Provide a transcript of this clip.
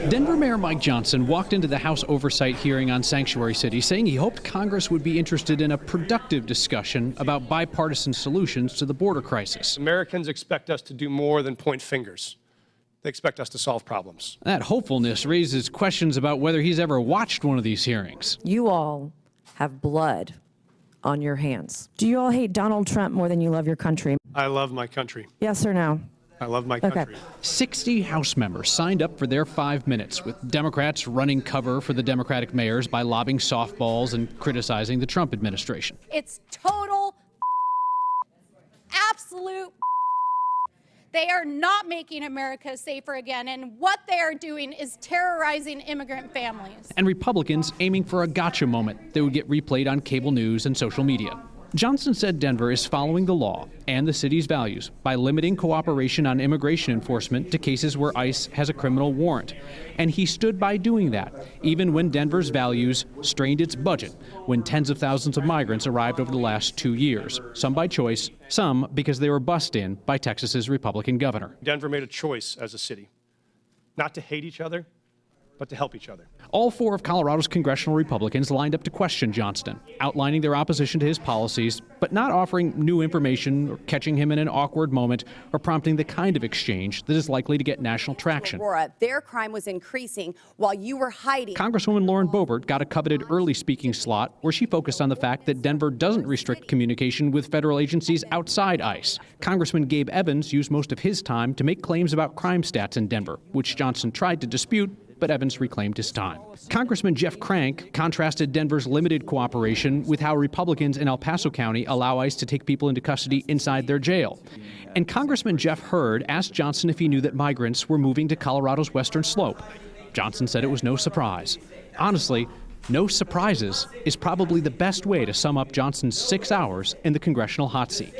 Denver Mayor Mike Johnston walked into the House Oversight hearing on Sanctuary City saying he hoped Congress would be interested in a productive discussion about bipartisan solutions to the border crisis. Americans expect us to do more than point fingers. They expect us to solve problems. That hopefulness raises questions about whether he's ever watched one of these hearings. You all have blood on your hands. Do you all hate Donald Trump more than you love your country? I love my country. Yes or no? I love my country. 60 House members signed up for their 5 minutes, with Democrats running cover for the Democratic mayors by lobbing softballs and criticizing the Trump administration. It's total absolute. They are not making America safer again, and what they are doing is terrorizing immigrant families. And Republicans aiming for a gotcha moment that would get replayed on cable news and social media. Johnston said Denver is following the law and the city's values by limiting cooperation on immigration enforcement to cases where ICE has a criminal warrant. And he stood by doing that, even when Denver's values strained its budget when tens of thousands of migrants arrived over the last 2 years, some by choice, some because they were bussed in by Texas's Republican governor. Denver made a choice as a city, not to hate each other, but to help each other. All 4 of Colorado's congressional Republicans lined up to question Johnston, outlining their opposition to his policies, but not offering new information or catching him in an awkward moment or prompting the kind of exchange that is likely to get national traction. Their crime was increasing while you were hiding. Congresswoman Lauren Boebert got a coveted early speaking slot where she focused on the fact that Denver doesn't restrict communication with federal agencies outside ICE. Congressman Gabe Evans used most of his time to make claims about crime stats in Denver, which Johnston tried to dispute, but Evans reclaimed his time. Congressman Jeff Crank contrasted Denver's limited cooperation with how Republicans in El Paso County allow ICE to take people into custody inside their jail. And Congressman Jeff Hurd asked Johnston if he knew that migrants were moving to Colorado's western slope. Johnston said it was no surprise. Honestly, no surprises is probably the best way to sum up Johnston's 6 hours in the congressional hot seat.